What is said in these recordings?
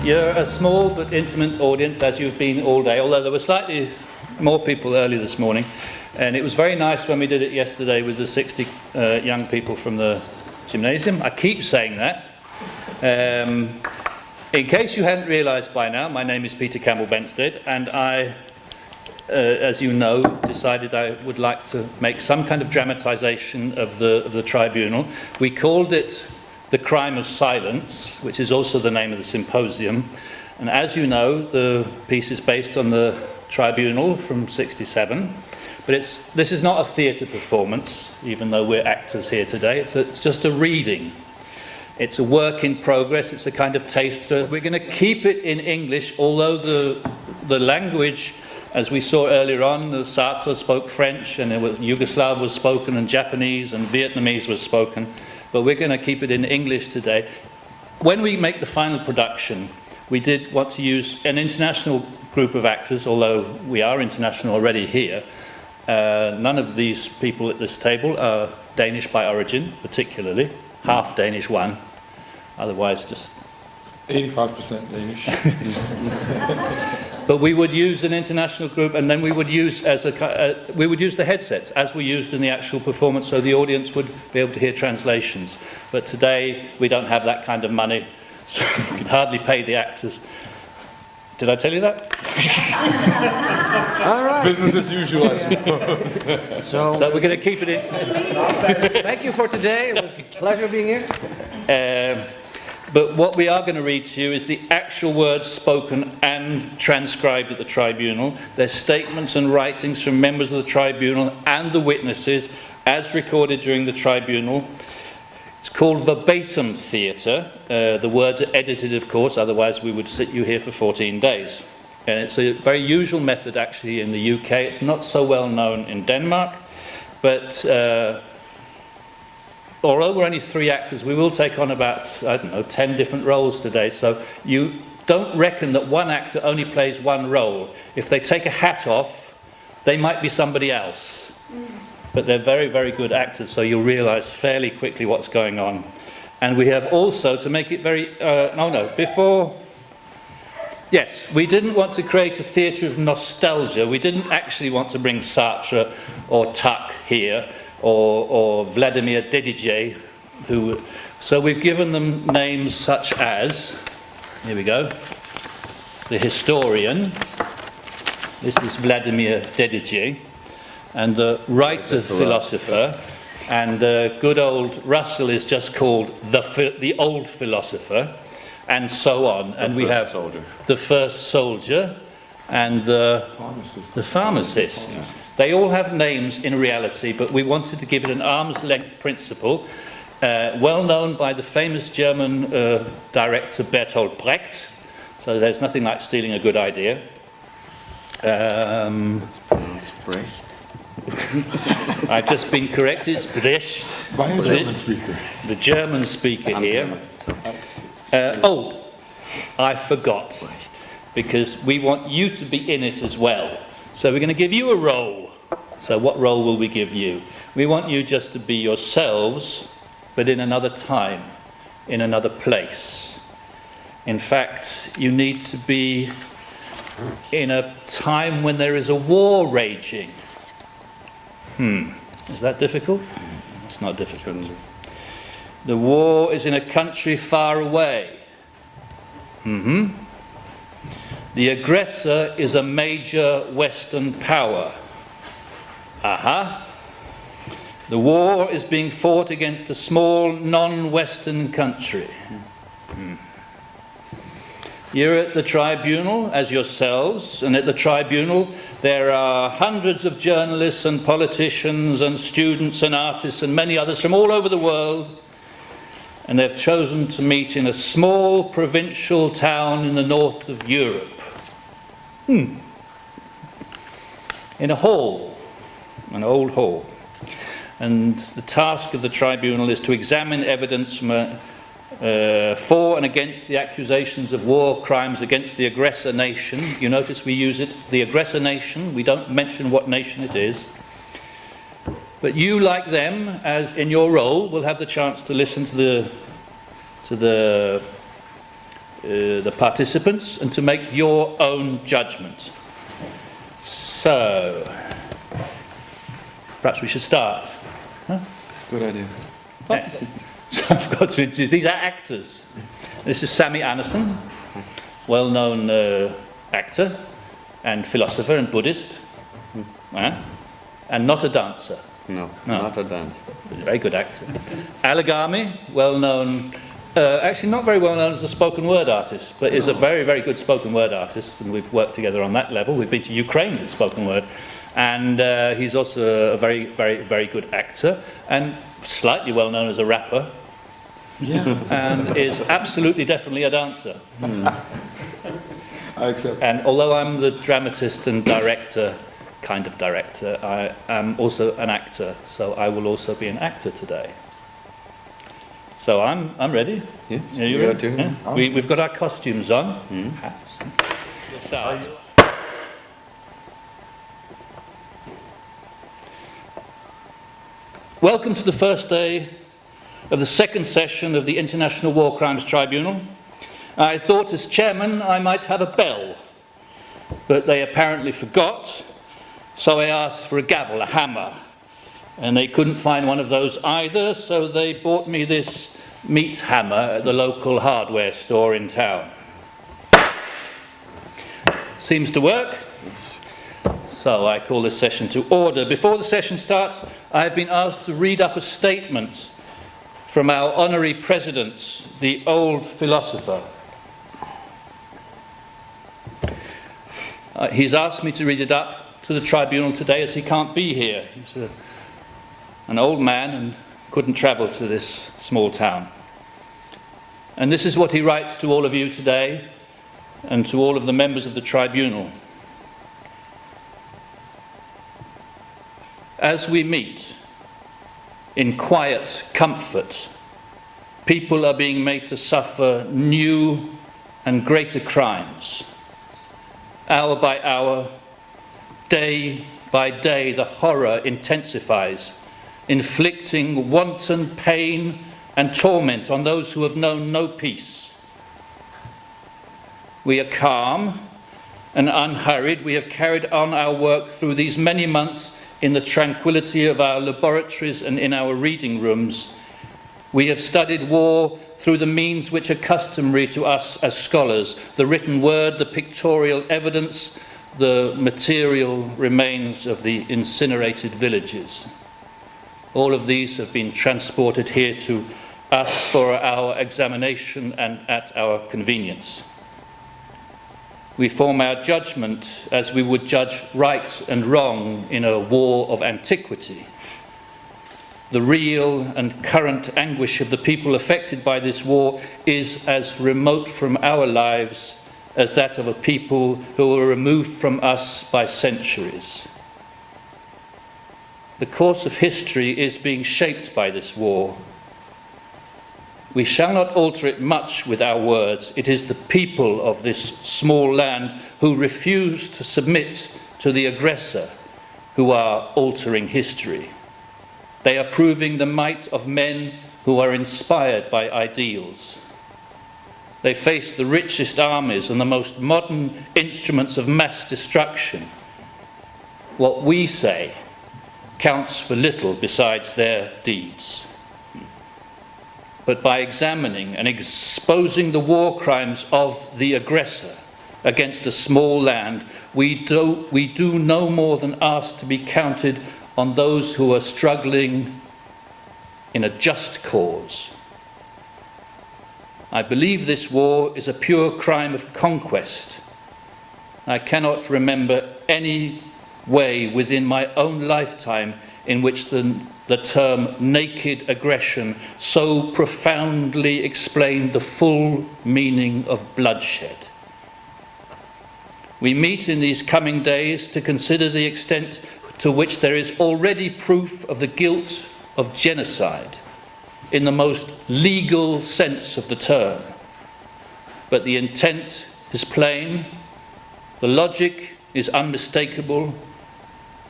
You're a small but intimate audience, as you've been all day, although there were slightly more people early this morning. And it was very nice when we did it yesterday with the 60 young people from the gymnasium. I keep saying that. In case you hadn't realised by now, my name is Peter Campbell-Benstead, and I, as you know, decided I would like to make some kind of dramatisation of the tribunal. We called it The Crime of Silence, which is also the name of the symposium. And as you know, the piece is based on the tribunal from '67. But this is not a theatre performance, even though we're actors here today. It's just a reading. It's a work in progress. It's a kind of taster. We're going to keep it in English, although the language, as we saw earlier on, Sartre spoke French, and Yugoslav was spoken, and Japanese and Vietnamese was spoken. But we're going to keep it in English today. When we make the final production, we did want to use an international group of actors, although we are international already here. None of these people at this table are Danish by origin, particularly. Half Danish, one. Otherwise, just 85% Danish. But we would use an international group, and then we would use we would use the headsets as we used in the actual performance, so the audience would be able to hear translations. But today we don't have that kind of money, so we can hardly pay the actors. Did I tell you that? All right. Business as usual, I suppose. So we're going to keep it in. Thank you for today. It was a pleasure being here. But what we are going to read to you is the actual words spoken and transcribed at the tribunal. Their statements and writings from members of the tribunal and the witnesses as recorded during the tribunal. It's called verbatim theatre. The words are edited, of course, otherwise we would sit you here for 14 days. And it's a very usual method actually in the UK. It's not so well known in Denmark, but although we're only 3 actors, we will take on about, I don't know, 10 different roles today. So you don't reckon that one actor only plays one role. If they take a hat off, they might be somebody else. But they're very, very good actors, so you'll realise fairly quickly what's going on. And we have also, to make it very... Yes, we didn't want to create a theatre of nostalgia. We didn't actually want to bring Sartre or Tuck here, or Vladimir Dedijer, so we've given them names such as, here we go, the historian, this is Vladimir Dedijer, and the writer-philosopher, and good old Russell is just called the old philosopher, and so on. And we have the first soldier and the pharmacist. They all have names in reality, but we wanted to give it an arm's length principle, well known by the famous German director Bertolt Brecht, so there's nothing like stealing a good idea. It's Brecht. I've just been corrected, it's Brecht. By a German speaker. The German speaker here. I forgot, because we want you to be in it as well. So we're going to give you a role. So what role will we give you? We want you just to be yourselves, but in another time, in another place. In fact, you need to be in a time when there is a war raging. Is that difficult? It's not difficult. The war is in a country far away. The aggressor is a major Western power. The war is being fought against a small non-Western country. You're at the tribunal as yourselves, and at the tribunal there are hundreds of journalists and politicians and students and artists and many others from all over the world, and they've chosen to meet in a small provincial town in the north of Europe. In a hall, an old hall. And the task of the tribunal is to examine evidence from for and against the accusations of war crimes against the aggressor nation. You notice we use it, the aggressor nation. We don't mention what nation it is. But you, like them, as in your role, will have the chance to listen to the the participants and to make your own judgment. So, perhaps we should start. Huh? Good idea. Yes. So I've got to introduce, these are actors. This is Sami Andersen, well-known actor and philosopher and Buddhist, and not a dancer. No, not a dancer. Very good actor. Alagami, well-known, actually not very well known as a spoken word artist, but is a very, very good spoken word artist, and we've worked together on that level. We've been to Ukraine with spoken word, and he's also a very, very, very good actor, and slightly well known as a rapper, and is absolutely, definitely a dancer. I accept. And although I'm the dramatist and director, kind of director, I am also an actor, so I will also be an actor today. So I'm ready. Yes, Are you we are ready? too. Yeah? We've got our costumes on, hats. We'll start. Welcome to the first day of the second session of the International War Crimes Tribunal. I thought as chairman I might have a bell, but they apparently forgot, so I asked for a gavel, a hammer, and they couldn't find one of those either, so they bought me this meat hammer at the local hardware store in town. Seems to work. So I call this session to order. Before the session starts, I have been asked to read up a statement from our honorary president, the old philosopher. He's asked me to read it up to the tribunal today as he can't be here. He's an old man and couldn't travel to this small town. And this is what he writes to all of you today and to all of the members of the tribunal. As we meet in quiet comfort, people are being made to suffer new and greater crimes. Hour by hour, day by day, the horror intensifies, inflicting wanton pain and torment on those who have known no peace. We are calm and unhurried. We have carried on our work through these many months in the tranquility of our laboratories and in our reading rooms. We have studied war through the means which are customary to us as scholars: the written word, the pictorial evidence, the material remains of the incinerated villages. All of these have been transported here to us for our examination and at our convenience. We form our judgment as we would judge right and wrong in a war of antiquity. The real and current anguish of the people affected by this war is as remote from our lives as that of a people who were removed from us by centuries. The course of history is being shaped by this war. We shall not alter it much with our words. It is the people of this small land who refuse to submit to the aggressor who are altering history. They are proving the might of men who are inspired by ideals. They face the richest armies and the most modern instruments of mass destruction. What we say counts for little besides their deeds. But by examining and exposing the war crimes of the aggressor against a small land, we do no more than ask to be counted on those who are struggling in a just cause. I believe this war is a pure crime of conquest. I cannot remember any way within my own lifetime in which the term naked aggression so profoundly explained the full meaning of bloodshed. We meet in these coming days to consider the extent to which there is already proof of the guilt of genocide in the most legal sense of the term. But the intent is plain, the logic is unmistakable.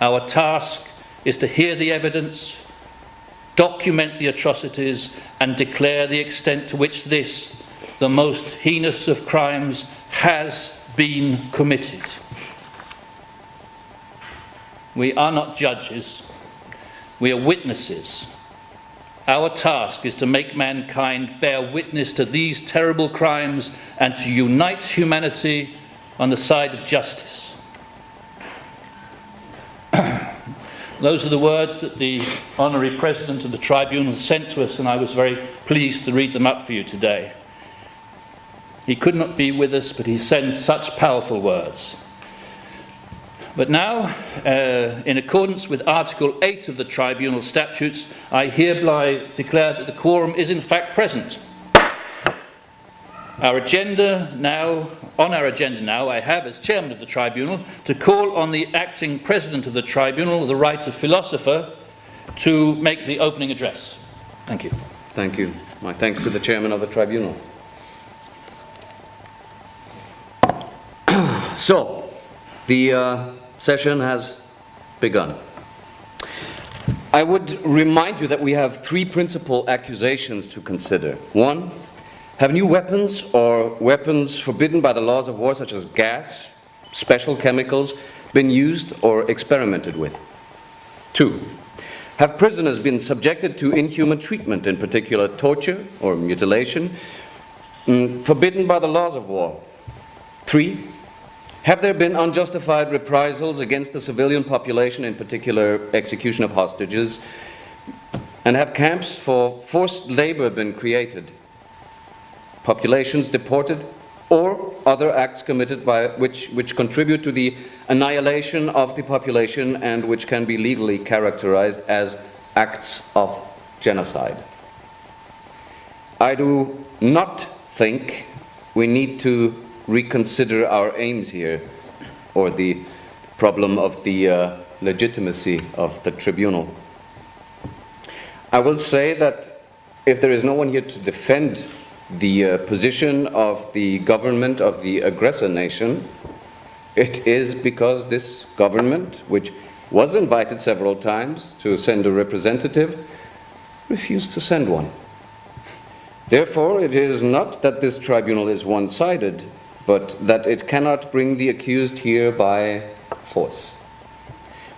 Our task is to hear the evidence, document the atrocities, and declare the extent to which this, the most heinous of crimes has been committed. We are not judges, we are witnesses. Our task is to make mankind bear witness to these terrible crimes and to unite humanity on the side of justice. Those are the words that the Honorary President of the Tribunal sent to us, and I was very pleased to read them up for you today. He could not be with us, but he sends such powerful words. But now, in accordance with Article 8 of the Tribunal Statutes, I hereby declare that the quorum is in fact present. On our agenda now, I have, as Chairman of the Tribunal, to call on the Acting President of the Tribunal, the Right of Philosopher, to make the opening address. Thank you. Thank you. My thanks to the Chairman of the Tribunal. So, the session has begun. I would remind you that we have three principal accusations to consider. One, have new weapons or weapons forbidden by the laws of war, such as gas, special chemicals, been used or experimented with? Two, have prisoners been subjected to inhuman treatment, in particular torture or mutilation, forbidden by the laws of war? Three, have there been unjustified reprisals against the civilian population, in particular execution of hostages? And have camps for forced labor been created? Populations deported, or other acts committed by which contribute to the annihilation of the population and which can be legally characterized as acts of genocide. I do not think we need to reconsider our aims here, or the problem of the legitimacy of the tribunal. I will say that if there is no one here to defend the position of the government of the aggressor nation, it is because this government, which was invited several times to send a representative, refused to send one. Therefore, it is not that this tribunal is one-sided, but that it cannot bring the accused here by force.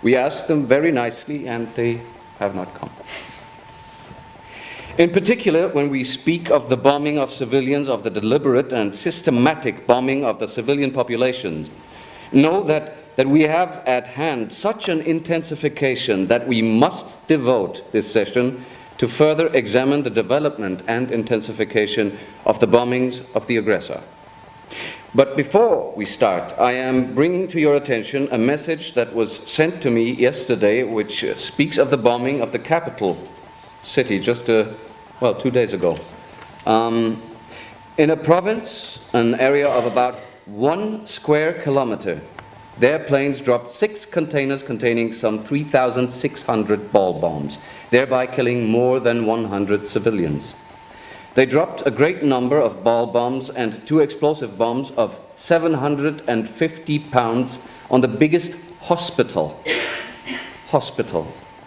We asked them very nicely, and they have not come. In particular, when we speak of the bombing of civilians, of the deliberate and systematic bombing of the civilian populations, know that we have at hand such an intensification that we must devote this session to further examine the development and intensification of the bombings of the aggressor. But before we start, I am bringing to your attention a message that was sent to me yesterday, which speaks of the bombing of the capital city just 2 days ago. In a province, an area of about 1 square kilometer, their planes dropped 6 containers containing some 3,600 ball bombs, thereby killing more than 100 civilians. They dropped a great number of ball bombs and 2 explosive bombs of 750 pounds on the biggest hospital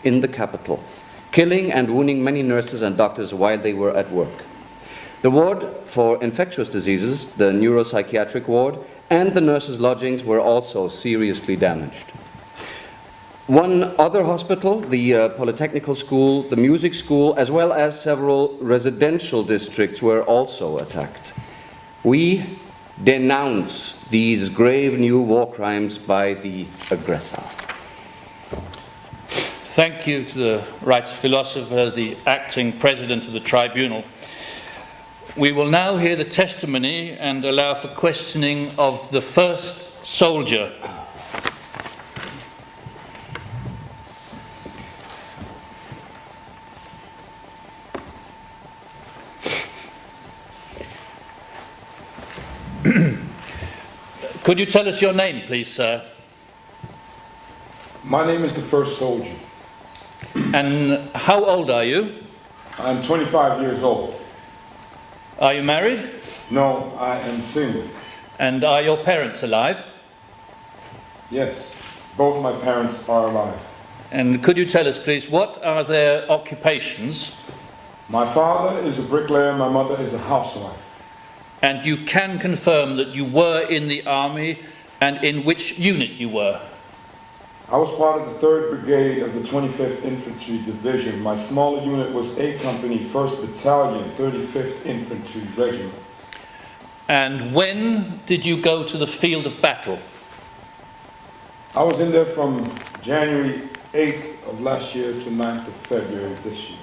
in the capital, killing and wounding many nurses and doctors while they were at work. The ward for infectious diseases, the neuropsychiatric ward, and the nurses' lodgings were also seriously damaged. One other hospital, the Polytechnical School, the Music School, as well as several residential districts were also attacked. We denounce these grave new war crimes by the aggressor. Thank you to the Right Philosopher, the Acting President of the Tribunal. We will now hear the testimony and allow for questioning of the first soldier. Could you tell us your name, please, sir? My name is the first soldier. And how old are you? I'm 25 years old. Are you married? No, I am single. And are your parents alive? Yes, both my parents are alive. And could you tell us, please, what are their occupations? My father is a bricklayer, my mother is a housewife. And you can confirm that you were in the army, and in which unit you were? I was part of the 3rd Brigade of the 25th Infantry Division. My smaller unit was A Company, 1st Battalion, 35th Infantry Regiment. And when did you go to the field of battle? I was in there from January 8th of last year to 9th of February this year.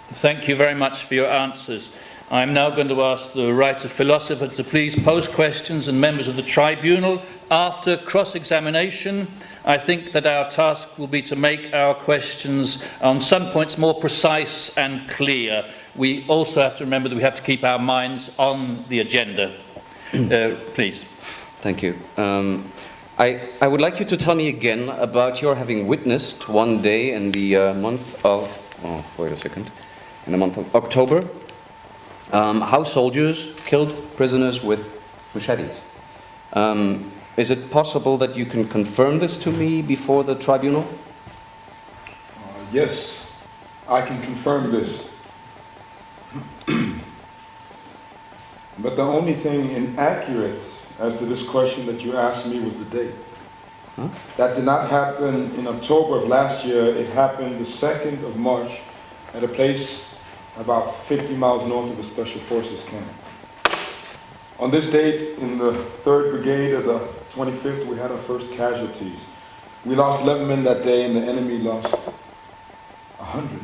Thank you very much for your answers. I'm now going to ask the writer philosopher to please pose questions, and members of the tribunal, after cross-examination, I think that our task will be to make our questions on some points more precise and clear. We also have to remember that we have to keep our minds on the agenda. Please. Thank you. I would like you to tell me again about your having witnessed one day in the month of, in the month of October, how soldiers killed prisoners with machetes. Is it possible that you can confirm this to me before the tribunal? Yes, I can confirm this. But the only thing inaccurate as to this question that you asked me was the date. Huh? That did not happen in October of last year. It happened the 2nd of March at a place about 50 miles north of the Special Forces camp. On this date, in the 3rd Brigade of the 25th, we had our first casualties. We lost 11 men that day, and the enemy lost 100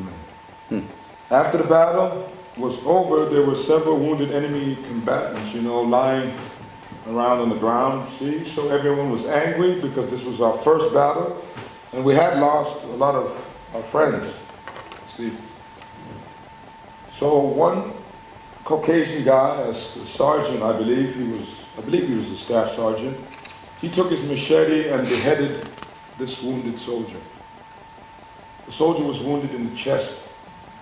men. After the battle was over, there were several wounded enemy combatants, lying around on the ground, see? So everyone was angry because this was our first battle, and we had lost a lot of our friends, see? So one Caucasian guy, a sergeant, I believe he was a staff sergeant, he took his machete and beheaded this wounded soldier. The soldier was wounded in the chest,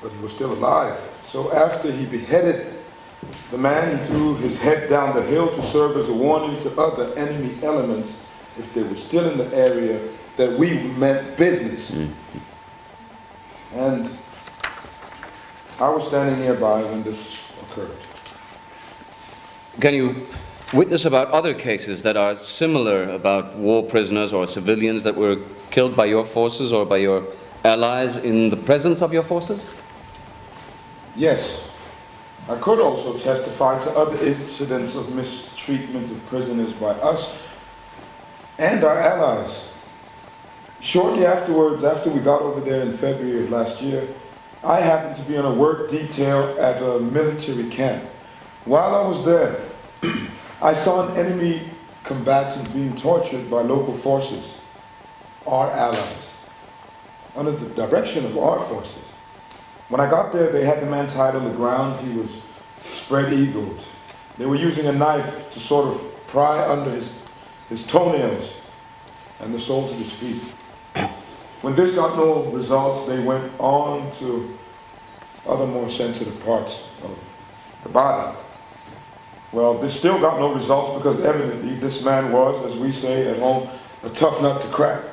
but he was still alive. So after he beheaded the man, he threw his head down the hill to serve as a warning to other enemy elements, if they were still in the area, that we meant business. And I was standing nearby when this occurred. Can you witness about other cases that are similar, about war prisoners or civilians that were killed by your forces or by your allies in the presence of your forces? Yes. I could also testify to other incidents of mistreatment of prisoners by us and our allies. Shortly afterwards, after we got over there in February of last year, I happened to be on a work detail at a military camp. While I was there, I saw an enemy combatant being tortured by local forces, our allies, under the direction of our forces. When I got there, they had the man tied on the ground. He was spread-eagled. They were using a knife to sort of pry under his toenails and the soles of his feet. When this got no results, they went on to other more sensitive parts of the body. Well, this still got no results because evidently this man was, as we say at home, a tough nut to crack.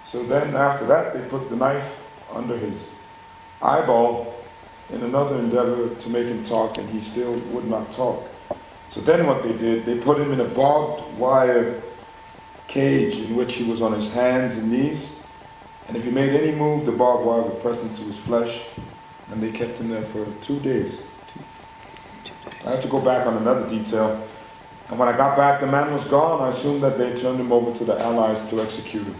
So then after that, they put the knife under his eyeball in another endeavor to make him talk, and he still would not talk. So then what they did, they put him in a barbed wire cage in which he was on his hands and knees, and if he made any move, the barbed wire would press into his flesh, and they kept him there for 2 days. I have to go back on another detail, and when I got back, the man was gone. I assumed that they turned him over to the Allies to execute him.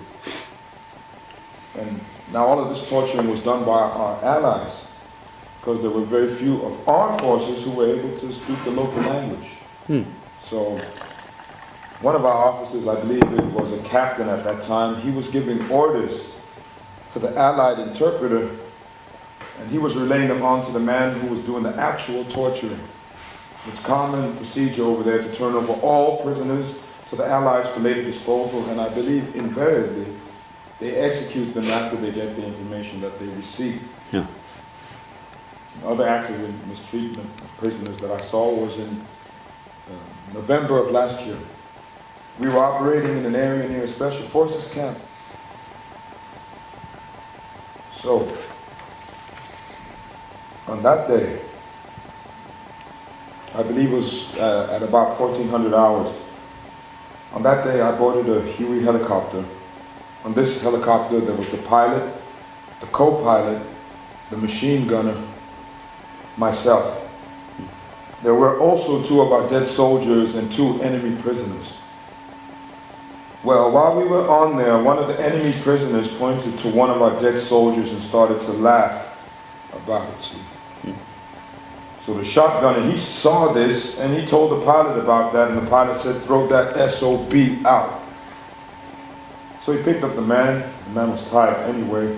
And now all of this torturing was done by our allies, because there were very few of our forces who were able to speak the local language. So one of our officers, I believe it was a captain at that time, he was giving orders to the Allied interpreter, and he was relaying them on to the man who was doing the actual torturing. It's common procedure over there to turn over all prisoners to the Allies for later disposal, and I believe invariably they execute them after they get the information that they receive. Yeah. Other acts of mistreatment of prisoners that I saw was in November of last year. We were operating in an area near a Special Forces camp. So, on that day, I believe it was at about 1400 hours. On that day, I boarded a Huey helicopter. On this helicopter, there was the pilot, the co-pilot, the machine gunner, myself. There were also 2 of our dead soldiers and 2 enemy prisoners. Well, while we were on there, one of the enemy prisoners pointed to one of our dead soldiers and started to laugh about it, see. So the shotgunner, he saw this and he told the pilot about that, and the pilot said, "Throw that SOB out." So he picked up the man was tied anyway,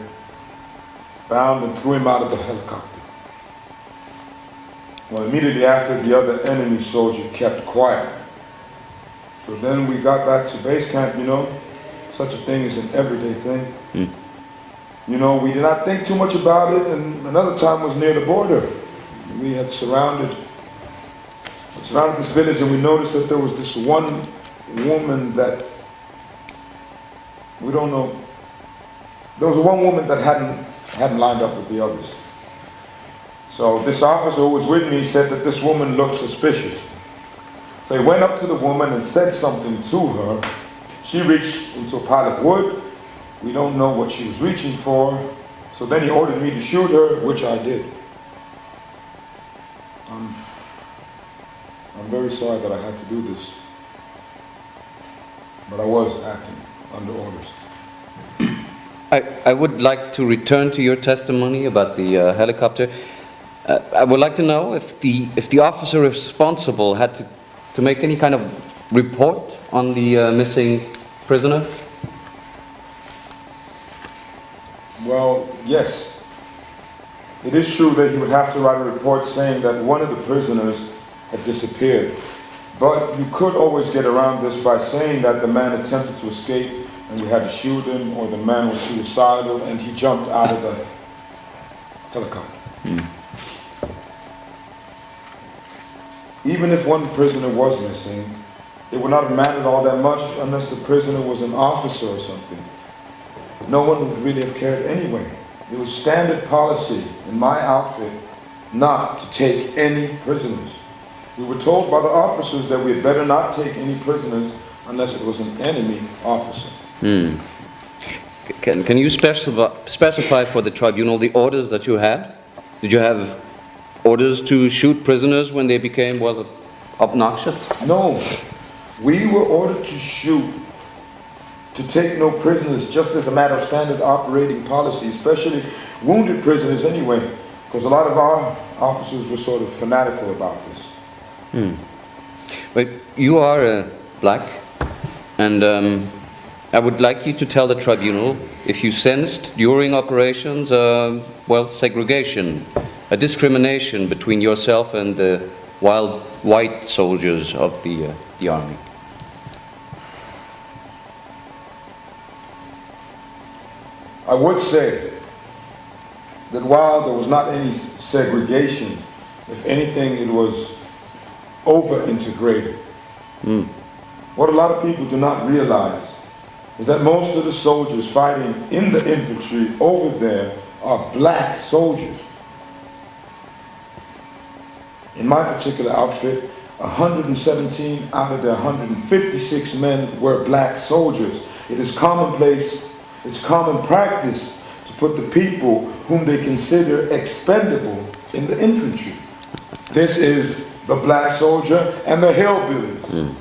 bound, and threw him out of the helicopter. Well, immediately after, the other enemy soldier kept quiet. So then we got back to base camp, you know. Such a thing is an everyday thing. You know, we did not think too much about it, and another time was near the border. We had surrounded this village, and we noticed that there was this one woman that, we don't know, there was one woman that hadn't lined up with the others. So this officer who was with me said that this woman looked suspicious. So he went up to the woman and said something to her. She reached into a pile of wood. We don't know what she was reaching for. So then he ordered me to shoot her, which I did. I'm very sorry that I had to do this, but I was acting under orders. I would like to return to your testimony about the helicopter. I would like to know if the officer responsible had to make any kind of report on the missing prisoner? Well, yes. It is true that he would have to write a report saying that one of the prisoners had disappeared. But you could always get around this by saying that the man attempted to escape and we had to shoot him, or the man was suicidal and he jumped out of the helicopter. Even if one prisoner was missing, it would not have mattered all that much unless the prisoner was an officer or something. No one would really have cared anyway. It was standard policy in my outfit not to take any prisoners. We were told by the officers that we had better not take any prisoners unless it was an enemy officer. Can you specify for the tribunal the orders that you had? Did you have orders to shoot prisoners when they became, well, obnoxious? No. We were ordered to shoot, to take no prisoners, just as a matter of standard operating policy, especially wounded prisoners anyway, because a lot of our officers were sort of fanatical about this. But you are black, and I would like you to tell the tribunal if you sensed during operations, well, segregation, a discrimination between yourself and the wild white soldiers of the army. I would say that while there was not any segregation, if anything, it was over-integrated. What a lot of people do not realize is that most of the soldiers fighting in the infantry over there are black soldiers. In my particular outfit, 117 out of the 156 men were black soldiers. It is commonplace, it's common practice to put the people whom they consider expendable in the infantry. This is the black soldier and the hillbillies.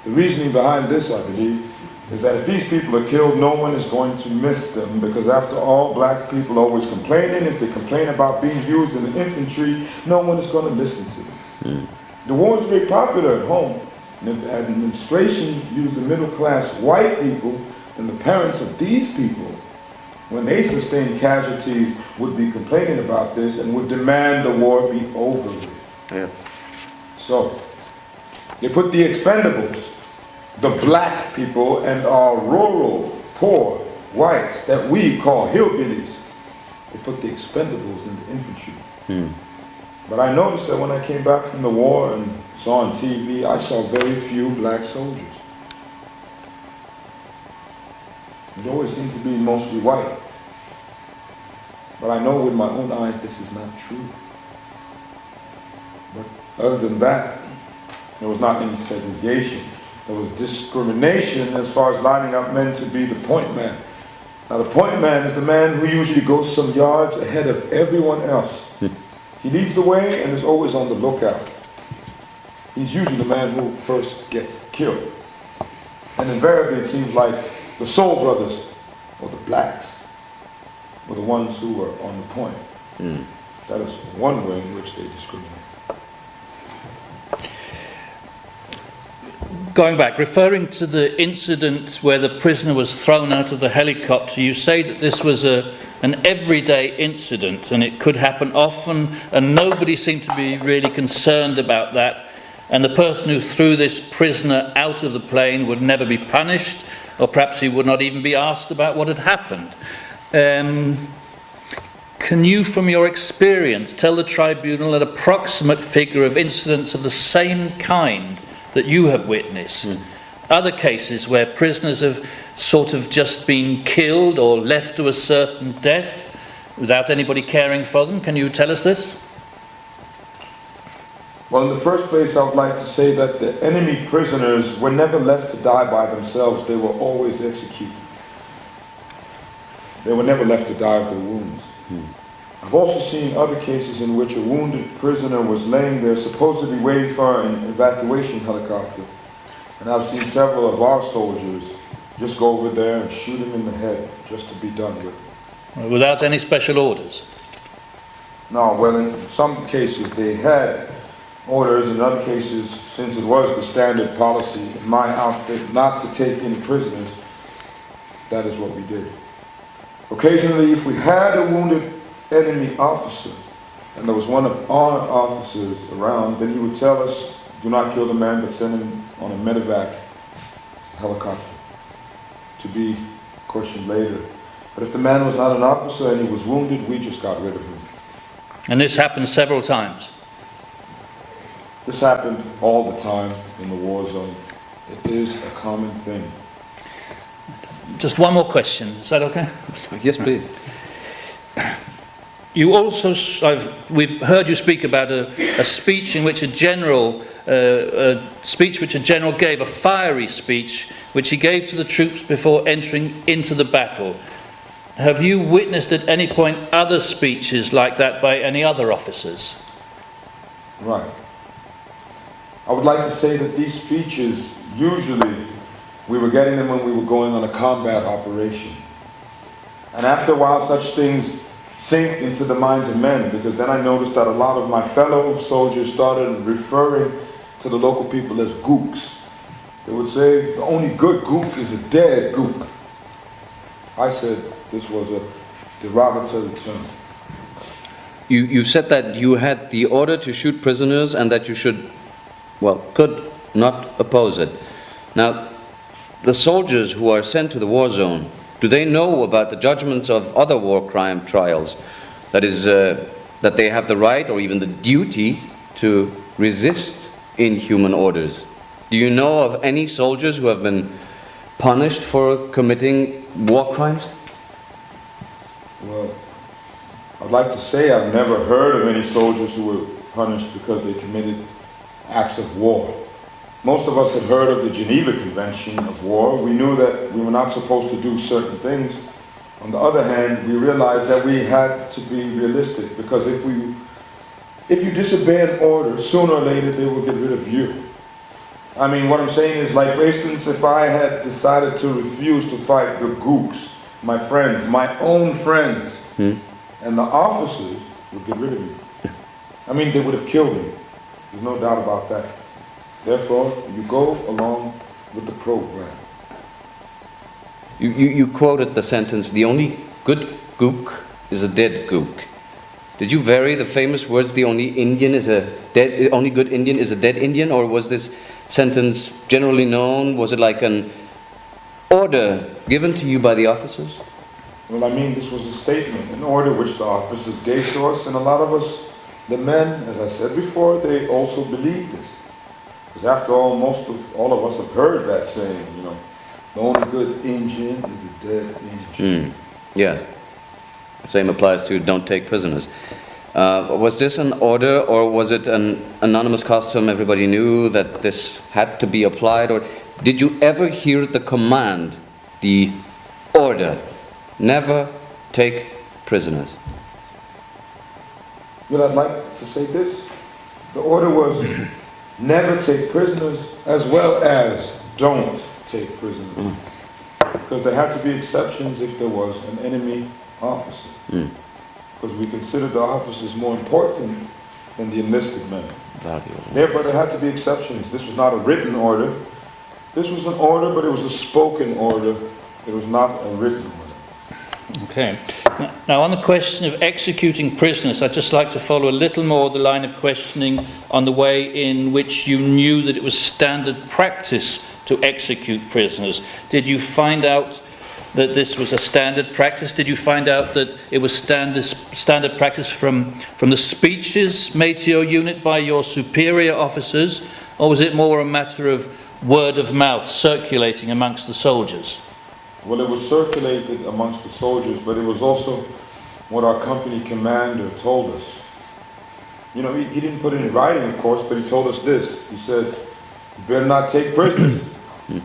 The reasoning behind this, I believe, is that if these people are killed, no one is going to miss them, because after all, black people are always complaining. If they complain about being used in the infantry, no one is going to listen to them. The war is very popular at home, and if the administration used the middle-class white people, then the parents of these people, when they sustain casualties, would be complaining about this and would demand the war be over with. So, they put the expendables, the black people, and our rural, poor whites that we call hillbillies, they put the expendables in the infantry. But I noticed that when I came back from the war and saw on TV, I saw very few black soldiers. It always seemed to be mostly white. But I know with my own eyes this is not true. But other than that, there was not any segregation. There was discrimination as far as lining up men to be the point man. Now the point man is the man who usually goes some yards ahead of everyone else. He leads the way and is always on the lookout. He's usually the man who first gets killed. And invariably it seems like the Soul Brothers, or the blacks, were the ones who were on the point. That is one way in which they discriminate. Going back, referring to the incident where the prisoner was thrown out of the helicopter, you say that this was an everyday incident and it could happen often and nobody seemed to be really concerned about that, and the person who threw this prisoner out of the plane would never be punished, or perhaps he would not even be asked about what had happened. Can you, from your experience, tell the tribunal an approximate figure of incidents of the same kind that you have witnessed? Other cases where prisoners have sort of just been killed or left to a certain death without anybody caring for them. Can you tell us this? Well, in the first place, I would like to say that the enemy prisoners were never left to die by themselves. They were always executed. They were never left to die of their wounds. I've also seen other cases in which a wounded prisoner was laying there supposedly waiting for an evacuation helicopter. And I've seen several of our soldiers just go over there and shoot him in the head just to be done with it. Without any special orders? No, well, in some cases they had orders. In other cases, since it was the standard policy in my outfit not to take any prisoners, that is what we did. Occasionally, if we had a wounded enemy officer, and there was one of our officers around, then he would tell us, do not kill the man, but send him on a medevac helicopter to be questioned later. But if the man was not an officer and he was wounded, we just got rid of him. And this happened several times? This happened all the time in the war zone. It is a common thing. Just one more question, is that okay? Yes, please. You also, we've heard you speak about a speech in which a general gave, a fiery speech, which he gave to the troops before entering into the battle. Have you witnessed at any point other speeches like that by any other officers? Right. I would like to say that these speeches, usually, we were getting them when we were going on a combat operation. And after a while, such things sink into the minds of men, because then I noticed that a lot of my fellow soldiers started referring to the local people as gooks. They would say, the only good gook is a dead gook. I said this was a derogatory term. You said that you had the order to shoot prisoners and that you should, well, could not oppose it. Now, the soldiers who are sent to the war zone, do they know about the judgments of other war crime trials? That is, that they have the right or even the duty to resist inhuman orders. Do you know of any soldiers who have been punished for committing war crimes? Well, I'd like to say I've never heard of any soldiers who were punished because they committed acts of war. Most of us had heard of the Geneva Convention of War. We knew that we were not supposed to do certain things. On the other hand, we realized that we had to be realistic, because if you disobey an order, sooner or later they will get rid of you. I mean, what I'm saying is, like, for instance, if I had decided to refuse to fight the gooks, my friends, my own friends, and the officers would get rid of me. I mean, they would have killed me. There's no doubt about that. Therefore, you go along with the program. You quoted the sentence, the only good gook is a dead gook. Did you vary the famous words, the only good Indian is a dead Indian, or was this sentence generally known? Was it like an order given to you by the officers? Well, I mean, this was a statement, an order which the officers gave to us, and a lot of us, the men, as I said before, they also believed this. Because after all, all of us have heard that saying, you know, the only good Indian is a dead Indian. Yes. The same applies to don't take prisoners. Was this an order, or was it an anonymous custom everybody knew that this had to be applied? Or did you ever hear the command, the order, never take prisoners? Well, I'd like to say this. The order was never take prisoners, as well as don't take prisoners. Because there had to be exceptions if there was an enemy officer. Because we considered the officers more important than the enlisted men. Valuable. Therefore, there had to be exceptions. This was not a written order. This was an order, but it was a spoken order. It was not a written order. Okay. Now, on the question of executing prisoners, I'd just like to follow a little more the line of questioning on the way in which you knew that it was standard practice to execute prisoners. Did you find out that this was a standard practice? Did you find out that it was standard practice from the speeches made to your unit by your superior officers, or was it more a matter of word of mouth circulating amongst the soldiers? Well, it was circulated amongst the soldiers, but it was also what our company commander told us. You know, he didn't put it in writing, of course, but he told us this. He said, "You better not take prisoners." You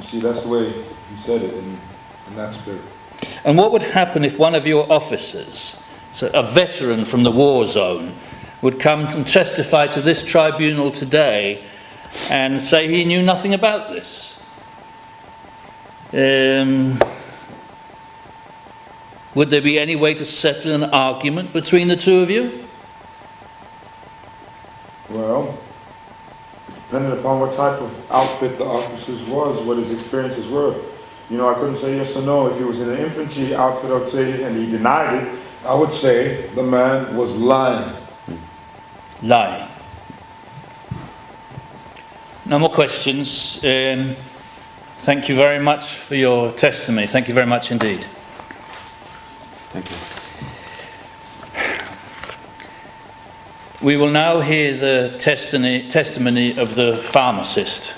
see, that's the way he said it in that spirit. And what would happen if one of your officers, so a veteran from the war zone, would come and testify to this tribunal today and say he knew nothing about this? Would there be any way to settle an argument between the two of you? Well, depending upon what type of outfit the officers was, what his experiences were. You know, I couldn't say yes or no. If he was in an infantry outfit, I would say, and he denied it, I would say the man was lying. Lying. No more questions. Thank you very much for your testimony. Thank you very much indeed. Thank you. We will now hear the testimony of the pharmacist.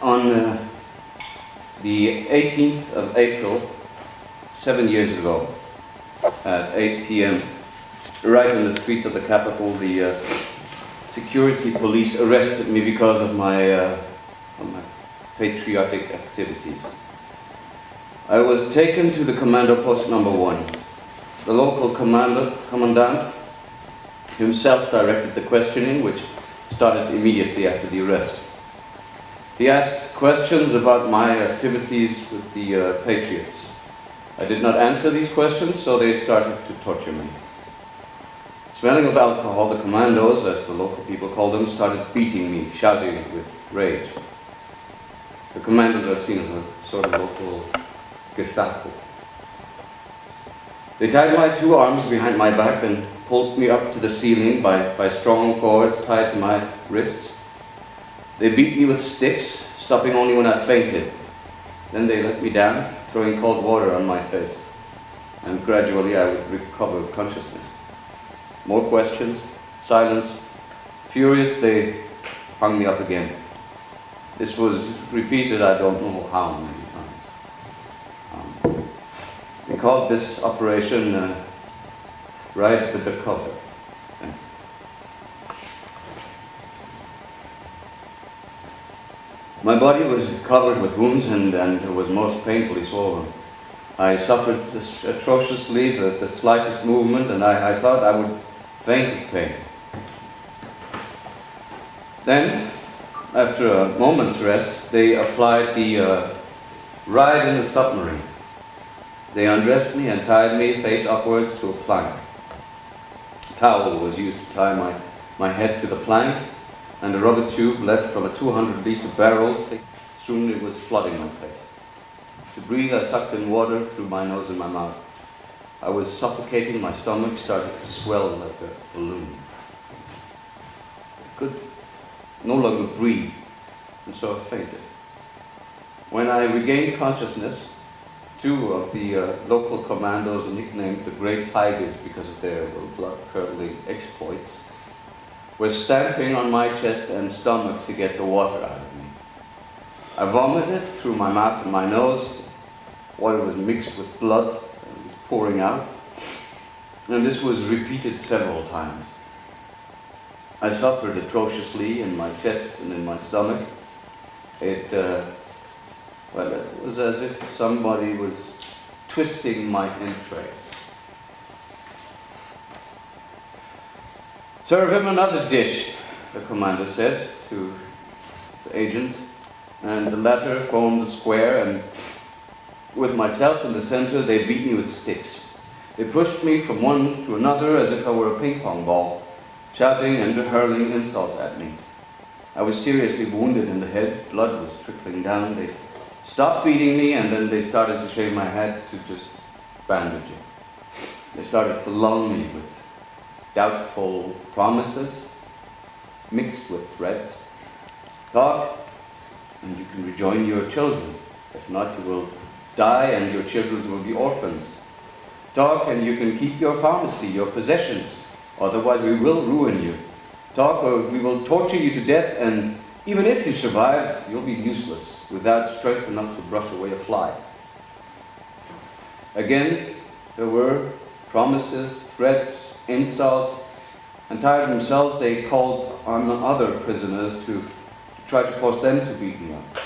On the 18th of April, 7 years ago, at 8 p.m., right in the streets of the capital, the security police arrested me because of my patriotic activities. I was taken to the commando post number 1. The local commandant himself directed the questioning, which started immediately after the arrest. He asked questions about my activities with the Patriots. I did not answer these questions, so they started to torture me. Smelling of alcohol, the commandos, as the local people called them, started beating me, shouting with rage. The commandos are seen as a sort of local Gestapo. They tied my 2 arms behind my back, then pulled me up to the ceiling by strong cords tied to my wrists. They beat me with sticks, stopping only when I fainted. Then they let me down, throwing cold water on my face. And gradually I would recover consciousness. More questions, silence. Furious, they hung me up again. This was repeated I don't know how many times. We called this operation Ride the Cover. My body was covered with wounds and was most painfully swollen. I suffered atrociously the slightest movement, and I thought I would faint with pain. Then, after a moment's rest, they applied the ride in the submarine. They undressed me and tied me face upwards to a plank. A towel was used to tie my head to the plank, and a rubber tube led from a 200-liter barrel thick. Soon it was flooding my face. To breathe, I sucked in water through my nose and my mouth. I was suffocating, my stomach started to swell like a balloon. I could no longer breathe, and so I fainted. When I regained consciousness, two of the local commandos, nicknamed the Great Tigers because of their blood-curdling exploits, were stamping on my chest and stomach to get the water out of me. I vomited through my mouth and my nose. Water was mixed with blood and was pouring out. And this was repeated several times. I suffered atrociously in my chest and in my stomach. It was as if somebody was twisting my entrails. "Serve him another dish," the commander said to his agents, and the latter formed a square, and with myself in the center, they beat me with sticks. They pushed me from one to another as if I were a ping-pong ball, shouting and hurling insults at me. I was seriously wounded in the head. Blood was trickling down. They stopped beating me, and then they started to shave my head to just bandage it. They started to lull me with doubtful promises mixed with threats. "Talk, and you can rejoin your children. If not, you will die and your children will be orphans. Talk, and you can keep your pharmacy, your possessions. Otherwise, we will ruin you. Talk, or we will torture you to death, and even if you survive, you'll be useless, without strength enough to brush away a fly." Again, there were promises, threats, insults, and tired themselves, they called on other prisoners to try to force them to beat me up.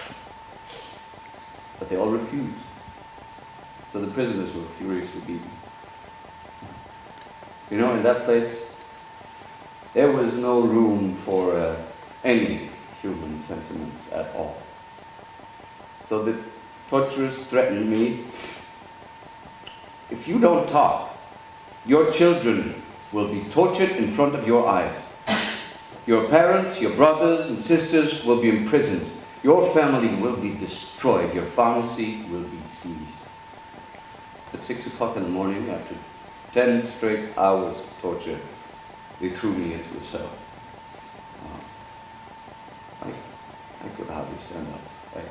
But they all refused. So the prisoners were furiously beaten. You know, in that place, there was no room for any human sentiments at all. So the torturers threatened me, "If you don't talk, your children will be tortured in front of your eyes. Your parents, your brothers and sisters will be imprisoned. Your family will be destroyed. Your pharmacy will be seized." At 6 o'clock in the morning, after 10 straight hours of torture, they threw me into a cell. I could hardly stand up. I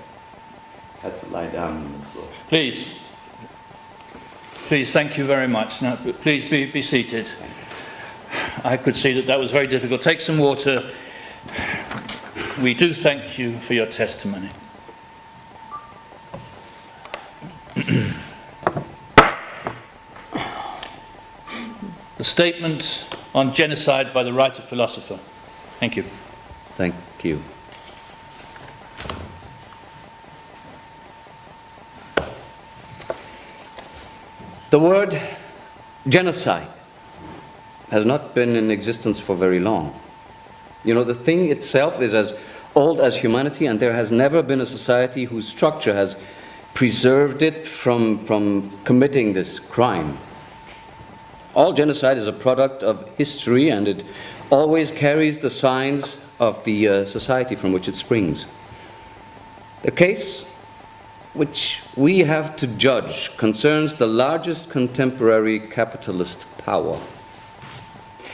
had to lie down on the floor. Please. Please, thank you very much. Now, please be seated. I could see that was very difficult. Take some water. We do thank you for your testimony. The statement on genocide by the writer philosopher. Thank you. Thank you. The word genocide has not been in existence for very long. You know, the thing itself is as old as humanity, and there has never been a society whose structure has preserved it from committing this crime. All genocide is a product of history, and it always carries the signs of the society from which it springs. The case which we have to judge concerns the largest contemporary capitalist power.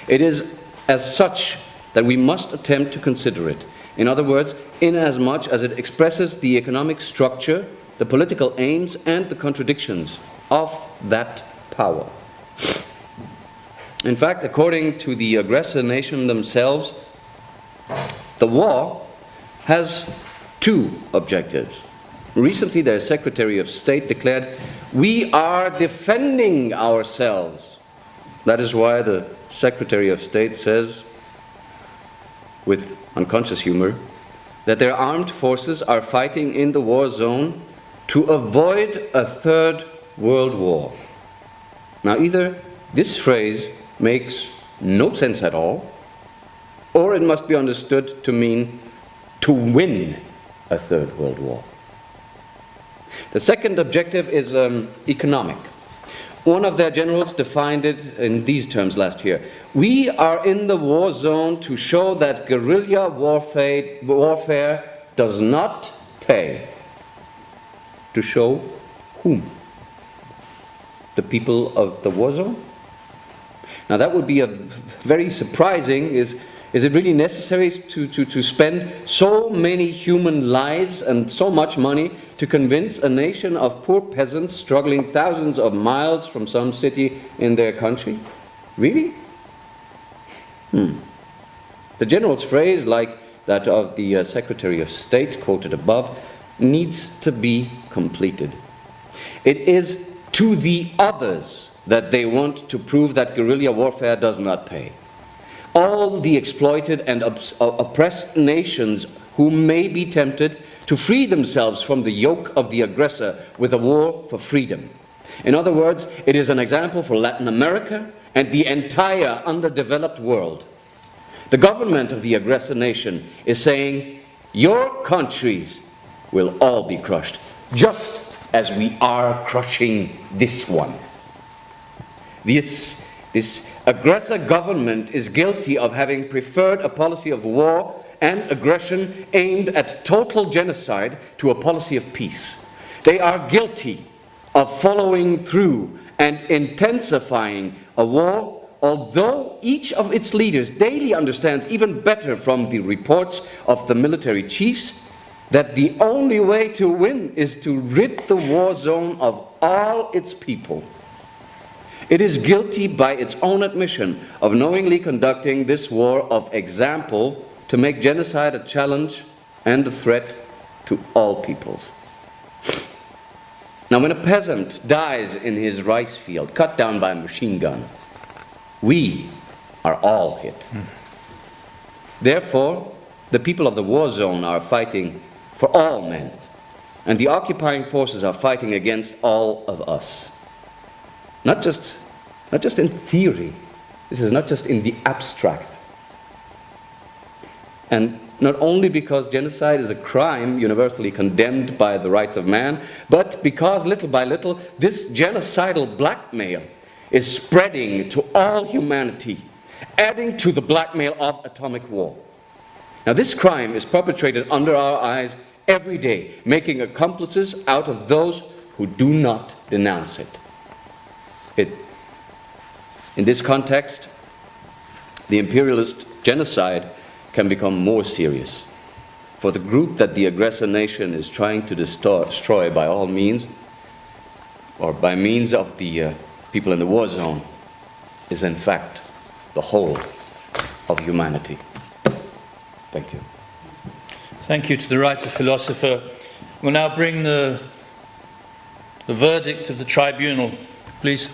It is as such that we must attempt to consider it. In other words, inasmuch as it expresses the economic structure, the political aims, and the contradictions of that power. In fact, according to the aggressor nation themselves, the war has two objectives. Recently, their Secretary of State declared, "We are defending ourselves." That is why the Secretary of State says, with unconscious humor, that their armed forces are fighting in the war zone to avoid a third world war. Now, either this phrase makes no sense at all, or it must be understood to mean to win a third world war. The second objective is economic. One of their generals defined it in these terms last year: "We are in the war zone to show that guerrilla warfare does not pay." To show whom? The people of the war zone? Now that would be a very surprising, Is it really necessary to spend so many human lives and so much money to convince a nation of poor peasants struggling thousands of miles from some city in their country? Really? The general's phrase, like that of the Secretary of State quoted above, needs to be completed. It is to the others that they want to prove that guerrilla warfare does not pay. All the exploited and oppressed nations who may be tempted to free themselves from the yoke of the aggressor with a war for freedom. In other words, it is an example for Latin America and the entire underdeveloped world. The government of the aggressor nation is saying, your countries will all be crushed, just as we are crushing this one. This aggressor government is guilty of having preferred a policy of war and aggression aimed at total genocide to a policy of peace. They are guilty of following through and intensifying a war, although each of its leaders daily understands even better from the reports of the military chiefs that the only way to win is to rid the war zone of all its people. It is guilty by its own admission of knowingly conducting this war of example to make genocide a challenge and a threat to all peoples. Now, when a peasant dies in his rice field, cut down by a machine gun, we are all hit. Therefore, the people of the war zone are fighting for all men, and the occupying forces are fighting against all of us. Not just in theory. This is not just in the abstract. And not only because genocide is a crime universally condemned by the rights of man, but because little by little this genocidal blackmail is spreading to all humanity, adding to the blackmail of atomic war. Now, this crime is perpetrated under our eyes every day, making accomplices out of those who do not denounce it. In this context, the imperialist genocide can become more serious. For the group that the aggressor nation is trying to destroy by all means, or by means of the people in the war zone, is in fact the whole of humanity. Thank you. Thank you to the writer-philosopher. We'll now bring the verdict of the tribunal, please.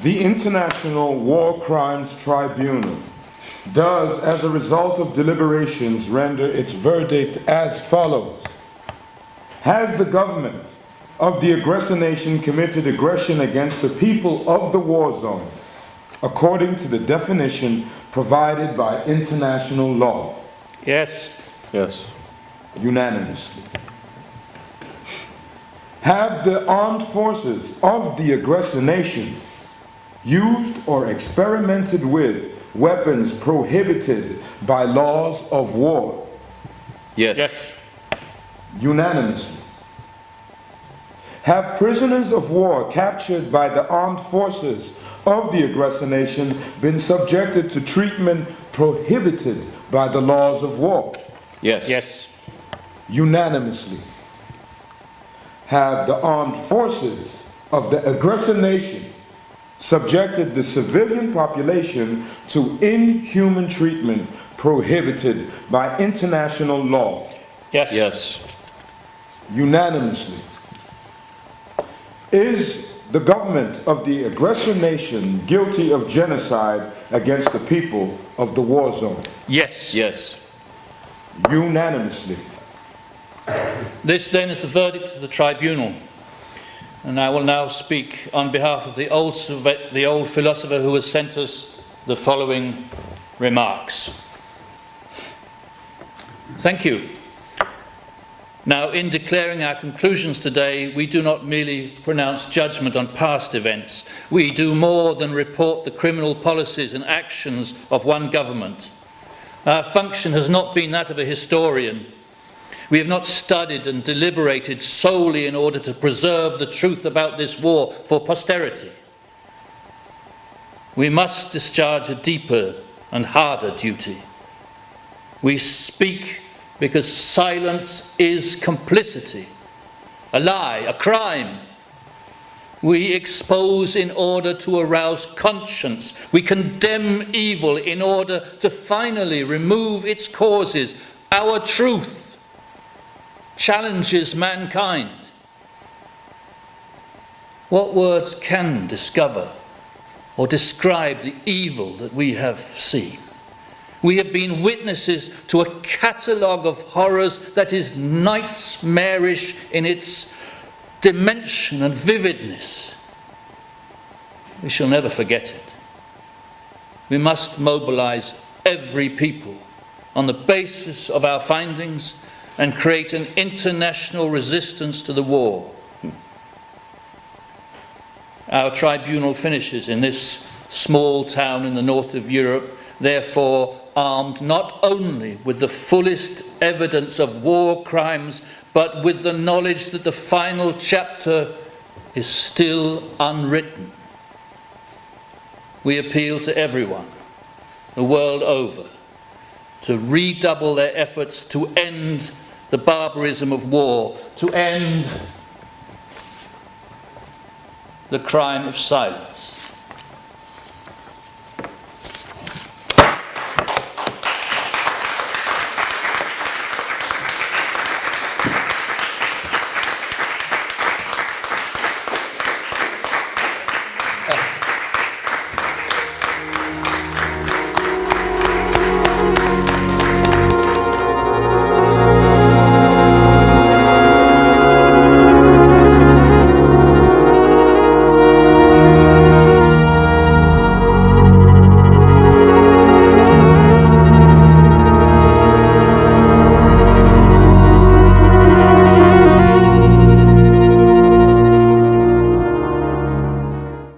The International War Crimes Tribunal does, as a result of deliberations, render its verdict as follows. Has the government of the aggressor nation committed aggression against the people of the war zone, according to the definition provided by international law? Yes. Yes. Unanimously. Have the armed forces of the aggressor nation used or experimented with weapons prohibited by laws of war? Yes. Yes. Unanimously. Have prisoners of war captured by the armed forces of the aggressor nation been subjected to treatment prohibited by the laws of war? Yes. Yes. Unanimously. Have the armed forces of the aggressor nation subjected the civilian population to inhuman treatment prohibited by international law? Yes. Yes. Unanimously. Is the government of the aggressor nation guilty of genocide against the people of the war zone? Yes. Yes. Unanimously. This then is the verdict of the tribunal. And I will now speak on behalf of the old philosopher who has sent us the following remarks. Thank you. Now, in declaring our conclusions today, we do not merely pronounce judgment on past events. We do more than report the criminal policies and actions of one government. Our function has not been that of a historian. We have not studied and deliberated solely in order to preserve the truth about this war for posterity. we must discharge a deeper and harder duty. We speak because silence is complicity, a lie, a crime. We expose in order to arouse conscience. We condemn evil in order to finally remove its causes. Our truth challenges mankind. What words can discover or describe the evil that we have seen? We have been witnesses to a catalogue of horrors that is nightmarish in its dimension and vividness. We shall never forget it. We must mobilize every people on the basis of our findings and create an international resistance to the war. Our tribunal finishes in this small town in the north of Europe, therefore armed not only with the fullest evidence of war crimes, but with the knowledge that the final chapter is still unwritten. We appeal to everyone, the world over, to redouble their efforts to end the barbarism of war, to end the crime of silence.